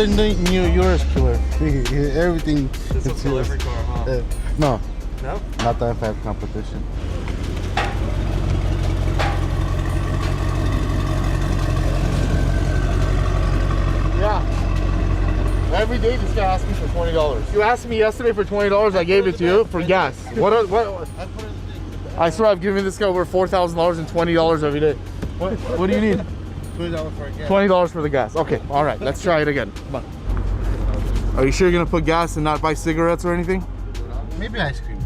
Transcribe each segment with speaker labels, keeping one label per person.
Speaker 1: the new Urus killer. Everything.
Speaker 2: This will kill every car, huh?
Speaker 1: No.
Speaker 2: No?
Speaker 1: Not the M5 competition.
Speaker 2: Yeah. Every day this guy asks me for $20. You asked me yesterday for $20, I gave it to you for gas. What? I swear I've given this guy over $4,000 and $20 every day. What do you need?
Speaker 1: $20 for gas.
Speaker 2: $20 for the gas. Okay, all right, let's try it again. Come on. Are you sure you're gonna put gas and not buy cigarettes or anything?
Speaker 1: Maybe ice cream.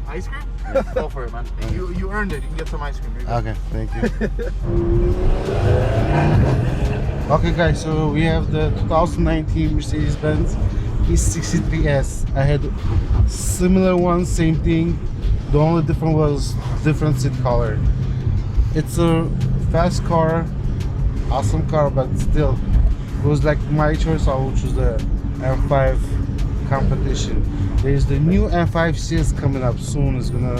Speaker 2: Ice cream? Yeah, go for it, man. You earned it. You can get some ice cream.
Speaker 1: Okay, thank you. Okay, guys, so we have the 2019 Mercedes-Benz E63S. I had similar one, same thing. The only difference was different seat color. It's a fast car, awesome car, but still, it was like my choice. I would choose the M5 competition. There's the new M5 CS coming up soon.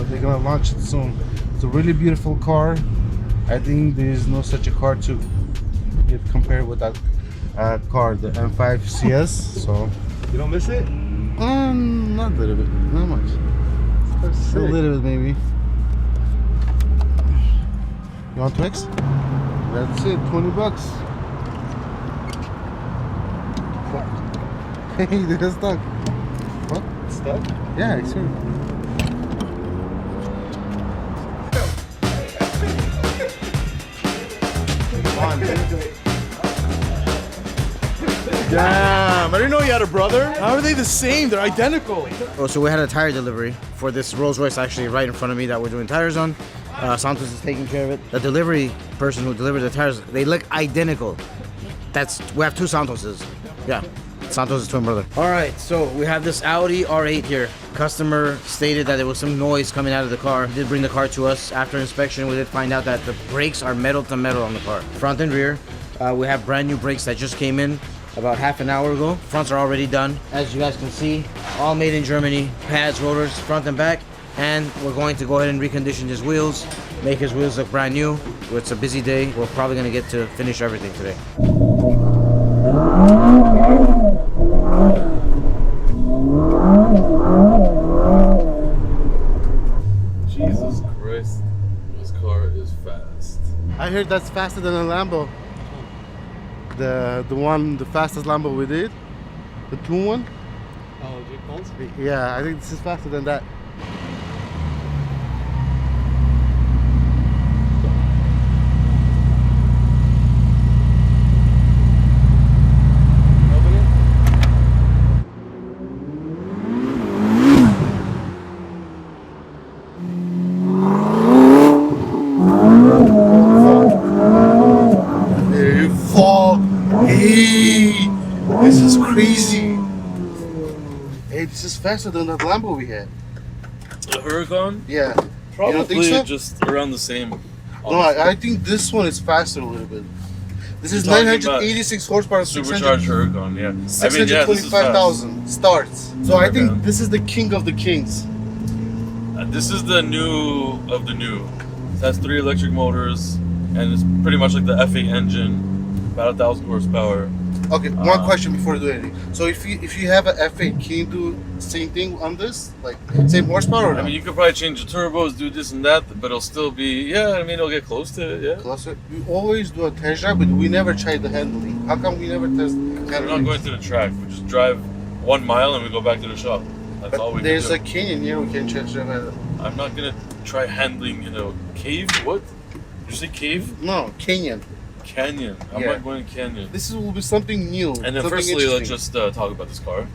Speaker 1: They're gonna launch it soon. It's a really beautiful car. I think there is no such a car to get compared with that car, the M5 CS. So
Speaker 2: You don't miss it?
Speaker 1: not a little bit, not much. A little bit maybe. You want Twix? That's it, 20 bucks. Hey, they're stuck. What?
Speaker 2: Stuck?
Speaker 1: Yeah, it's here.
Speaker 2: Damn, I didn't know you had a brother. How are they the same? They're identical.
Speaker 3: Oh, so we had a tire delivery for this Rolls Royce actually right in front of me that we're doing tires on. Santos is taking care of it. The delivery person who delivered the tires, they look identical. We have two Santoses. Yeah, Santos' twin brother. All right, so we have this Audi R8 here. Customer stated that there was some noise coming out of the car. He did bring the car to us. After inspection, we did find out that the brakes are metal to metal on the car. Front and rear. We have brand new brakes that just came in about half an hour ago. Fronts are already done. As you guys can see, all made in Germany. Pads, rotors, front and back. And we're going to go ahead and recondition his wheels, make his wheels look brand new. It's a busy day. We're probably gonna get to finish everything today.
Speaker 4: Jesus Christ, this car is fast.
Speaker 1: I heard that's faster than a Lambo. The fastest Lambo we did, the 2-1.
Speaker 2: Oh, Jake Paul's?
Speaker 1: Yeah, I think this is faster than that. This is crazy. Hey, this is faster than that Lambo we had.
Speaker 4: The Huracan?
Speaker 1: Yeah.
Speaker 4: Probably
Speaker 1: You don't think so?
Speaker 4: just around the same.
Speaker 1: No, I think this one is faster a little bit. This is
Speaker 4: You're talking
Speaker 1: 986 horsepower,
Speaker 4: Supercharged Huracan, yeah. I mean, yeah, this is fast.
Speaker 1: 625,000 starts. So I think this is the king of the kings.
Speaker 4: This is the new of the new. It has 3 electric motors, and it's pretty much like the F8 engine, about 1,000 horsepower.
Speaker 1: Okay, one question before you do anything. So if you have an F8, can you do same thing on this? Like same horsepower or
Speaker 4: I
Speaker 1: not?
Speaker 4: mean, you could probably change the turbos, do this and that, but it'll still be, yeah, I mean, it'll get close to it, yeah.
Speaker 1: Closer. We always do a test drive, but we never try the handling. How come we never test
Speaker 4: We're not
Speaker 1: handling?
Speaker 4: going to the track. We just drive 1 mile and we go back to the shop. That's all we do.
Speaker 1: There's a canyon here, we can test drive it.
Speaker 4: I'm not gonna try handling in a cave. What? Did you say cave?
Speaker 1: No, canyon.
Speaker 4: Canyon. I'm
Speaker 1: Yeah.
Speaker 4: not going canyon.
Speaker 1: This will be something new.
Speaker 4: And then
Speaker 1: something
Speaker 4: firstly, let's
Speaker 1: interesting.
Speaker 4: just talk about this car.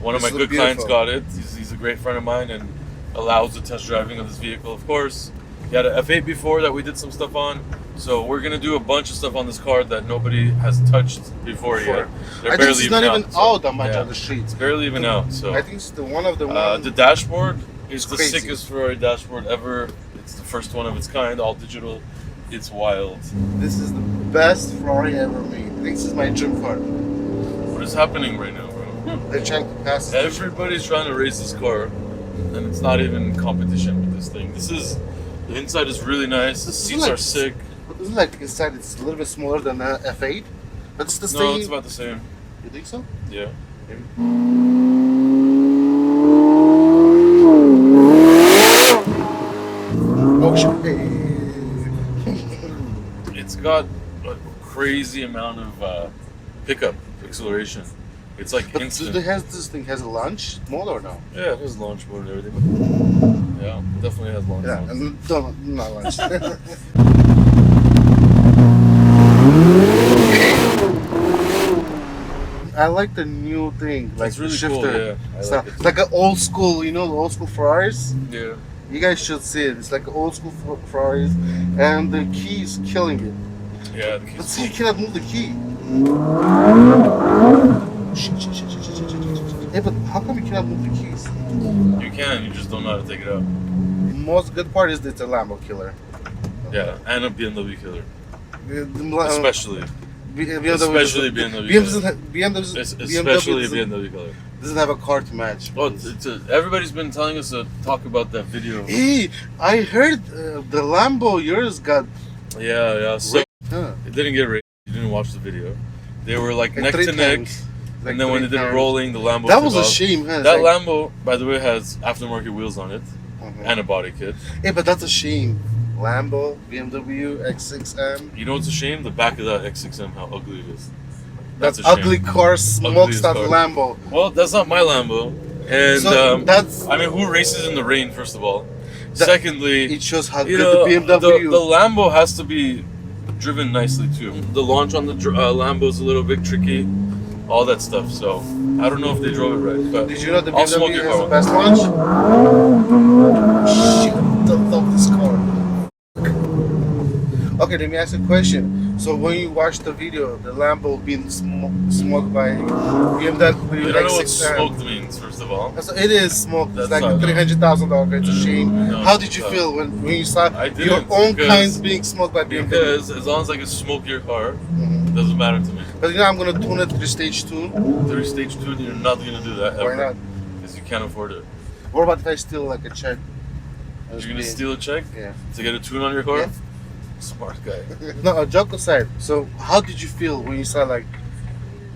Speaker 4: One of
Speaker 1: This
Speaker 4: my
Speaker 1: is
Speaker 4: good clients
Speaker 1: beautiful.
Speaker 4: got it. He's a great friend of mine and allows the test driving of this vehicle, of course. He had an F8 before that we did some stuff on. So we're going to do a bunch of stuff on this car that nobody has touched before yet. They're
Speaker 1: I think
Speaker 4: barely
Speaker 1: it's not even
Speaker 4: out, so,
Speaker 1: out that much
Speaker 4: yeah.
Speaker 1: on the streets.
Speaker 4: It's barely even out. So
Speaker 1: I think it's the one of the ones.
Speaker 4: the dashboard is the
Speaker 1: crazy.
Speaker 4: sickest Ferrari dashboard ever. It's the first one of its kind, all digital. It's wild.
Speaker 1: This is the best Ferrari ever made. This is my dream car.
Speaker 4: What is happening right now, bro?
Speaker 1: They're trying to pass it.
Speaker 4: Everybody's trying to race this car, and it's not even competition with this thing. The inside is really nice. The seats are sick.
Speaker 1: Isn't like inside it's a little bit smaller than the F8, but it's the same.
Speaker 4: No, it's about the same.
Speaker 1: You think so?
Speaker 4: Yeah.
Speaker 1: Oh shit.
Speaker 4: It's got a crazy amount of pickup acceleration. It's like
Speaker 1: But
Speaker 4: instant.
Speaker 1: this thing has a launch mode or no?
Speaker 4: Yeah, it has launch mode and everything. Yeah, it definitely has launch
Speaker 1: Yeah,
Speaker 4: mode.
Speaker 1: and not launch. I like the new thing, like
Speaker 4: It's really
Speaker 1: the shifter.
Speaker 4: cool, yeah. I like it.
Speaker 1: It's like an old school, you know, the old school Ferraris.
Speaker 4: Yeah.
Speaker 1: You guys should see it. It's like old school Ferraris, and the key is killing it.
Speaker 4: Yeah, the
Speaker 1: But
Speaker 4: key's
Speaker 1: see, you
Speaker 4: cool.
Speaker 1: cannot move the key. Shit. Hey, but how come you cannot move the keys?
Speaker 4: You can, you just don't know how to take it out.
Speaker 1: Most good part is that it's a Lambo killer.
Speaker 4: Yeah, and a BMW killer.
Speaker 1: The
Speaker 4: Especially.
Speaker 1: BMW
Speaker 4: Especially BMW killer. Especially a
Speaker 1: BMW
Speaker 4: BMW killer.
Speaker 1: doesn't have a car to match.
Speaker 4: Oh, everybody's been telling us to talk about that video.
Speaker 1: Hey, I heard the Lambo Urus got.
Speaker 4: Yeah. So
Speaker 1: Huh.
Speaker 4: it didn't get rated. You didn't watch the video. They were like
Speaker 1: Like
Speaker 4: neck
Speaker 1: three
Speaker 4: to neck,
Speaker 1: times. Like
Speaker 4: and then when they
Speaker 1: three
Speaker 4: did it
Speaker 1: times.
Speaker 4: rolling, the Lambo.
Speaker 1: That
Speaker 4: took
Speaker 1: was a
Speaker 4: off.
Speaker 1: shame, huh? It's
Speaker 4: That
Speaker 1: like-
Speaker 4: Lambo, by the way, has aftermarket wheels on it
Speaker 1: Mhm.
Speaker 4: and a body kit.
Speaker 1: Hey, but that's a shame. Lambo, BMW, X6M.
Speaker 4: You know what's a shame? The back of that X6M, how ugly it is.
Speaker 1: That's
Speaker 4: a shame.
Speaker 1: ugly car, smokes
Speaker 4: Ugliest
Speaker 1: that
Speaker 4: car.
Speaker 1: Lambo.
Speaker 4: Well, that's not my Lambo. And
Speaker 1: So that's
Speaker 4: I mean, who races in the rain? First of all.
Speaker 1: That-
Speaker 4: Secondly,
Speaker 1: it shows how
Speaker 4: you
Speaker 1: good
Speaker 4: know,
Speaker 1: the BMW.
Speaker 4: the Lambo has to be driven nicely too. The launch on the Lambo is a little bit tricky, all that stuff. So I don't know if they drove it right. But
Speaker 1: Did you know the
Speaker 4: I'll smoke
Speaker 1: BMW
Speaker 4: your
Speaker 1: has
Speaker 4: car
Speaker 1: the best launch? Shit, I love this car. Okay, let me ask you a question. So when you watch the video, the Lambo being smoked by BMW
Speaker 4: You don't know what
Speaker 1: X6M.
Speaker 4: smoked means, first of all.
Speaker 1: So it is smoked. It's
Speaker 4: That's
Speaker 1: like
Speaker 4: not-
Speaker 1: $300,000. It's a shame.
Speaker 4: No,
Speaker 1: How did you
Speaker 4: it's
Speaker 1: feel when you saw
Speaker 4: I
Speaker 1: your
Speaker 4: didn't,
Speaker 1: own
Speaker 4: because-
Speaker 1: kinds being smoked by BMW?
Speaker 4: Because as long as I can smoke your car,
Speaker 1: Mhm.
Speaker 4: it doesn't matter to me.
Speaker 1: But you know, I'm gonna tune it to stage 2.
Speaker 4: Through stage 2, you're not gonna do that ever.
Speaker 1: Why not?
Speaker 4: Because you can't afford it.
Speaker 1: What about if I steal like a check?
Speaker 4: You're gonna steal a check
Speaker 1: Yeah.
Speaker 4: to get a tune on your car?
Speaker 1: Yeah.
Speaker 4: Smart guy.
Speaker 1: No, a joke aside. So, how did you feel when you saw like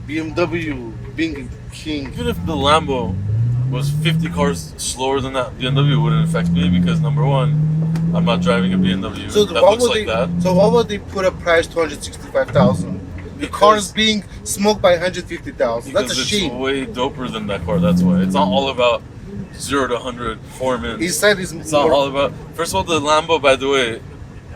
Speaker 1: BMW being king?
Speaker 4: Even if the Lambo was 50 cars slower than that, BMW wouldn't affect me because number one, I'm not driving a BMW
Speaker 1: So,
Speaker 4: that
Speaker 1: why
Speaker 4: looks
Speaker 1: would
Speaker 4: like
Speaker 1: they?
Speaker 4: that.
Speaker 1: So, why would they put a price 265,000? The car is being smoked by 150,000. That's
Speaker 4: Because
Speaker 1: a
Speaker 4: it's
Speaker 1: shame.
Speaker 4: way doper than that car. That's why. It's not all about 0 to 100 4 minutes.
Speaker 1: Inside is
Speaker 4: It's not
Speaker 1: more.
Speaker 4: all about. First of all, the Lambo, by the way,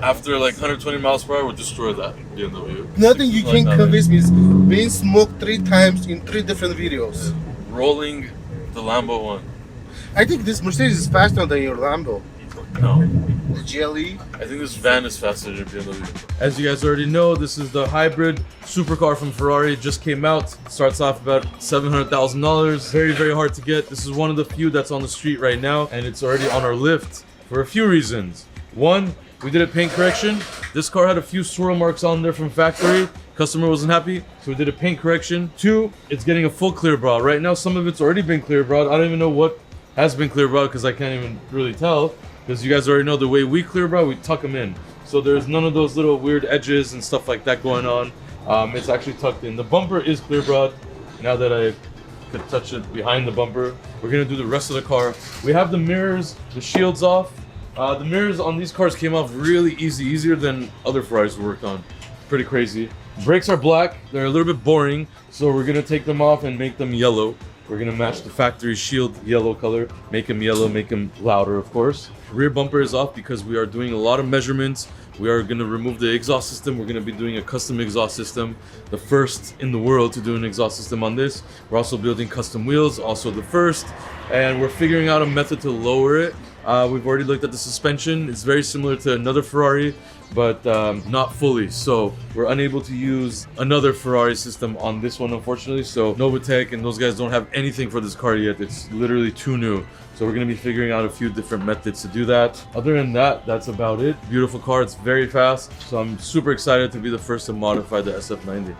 Speaker 4: after like 120 miles per hour, would destroy that BMW.
Speaker 1: Nothing you
Speaker 4: Like
Speaker 1: can
Speaker 4: nothing.
Speaker 1: convince me is being smoked 3 times in 3 different videos.
Speaker 4: Rolling the Lambo one.
Speaker 1: I think this Mercedes is faster than your Lambo.
Speaker 4: No,
Speaker 1: The GLE.
Speaker 4: I think this van is faster than BMW. As you guys already know, this is the hybrid supercar from Ferrari. It just came out. Starts off about $700,000. Very, very hard to get. This is one of the few that's on the street right now, and it's already on our lift for a few reasons. One, we did a paint correction. This car had a few swirl marks on there from factory. Customer wasn't happy, so we did a paint correction. Two, it's getting a full clear brow. Right now, some of it's already been clear browed. I don't even know what has been clear browed because I can't even really tell. Because you guys already know the way we clear brow, we tuck them in. So there's none of those little weird edges and stuff like that going on. It's actually tucked in. The bumper is clear browed. Now that I could touch it behind the bumper, we're gonna do the rest of the car. We have the mirrors, the shields off. The mirrors on these cars came off really easy, easier than other Ferraris we worked on. Pretty crazy. Brakes are black. They're a little bit boring, so we're gonna take them off and make them yellow. We're gonna match the factory shield yellow color, make them yellow, make them louder, of course. Rear bumper is off because we are doing a lot of measurements. We are gonna remove the exhaust system. We're gonna be doing a custom exhaust system, the first in the world to do an exhaust system on this. We're also building custom wheels, also the first, and we're figuring out a method to lower it. We've already looked at the suspension. It's very similar to another Ferrari, but not fully. So we're unable to use another Ferrari system on this one, unfortunately. So Novatech and those guys don't have anything for this car yet. It's literally too new. So we're gonna be figuring out a few different methods to do that. Other than that, that's about it. Beautiful car, it's very fast. So I'm super excited to be the first to modify the SF90.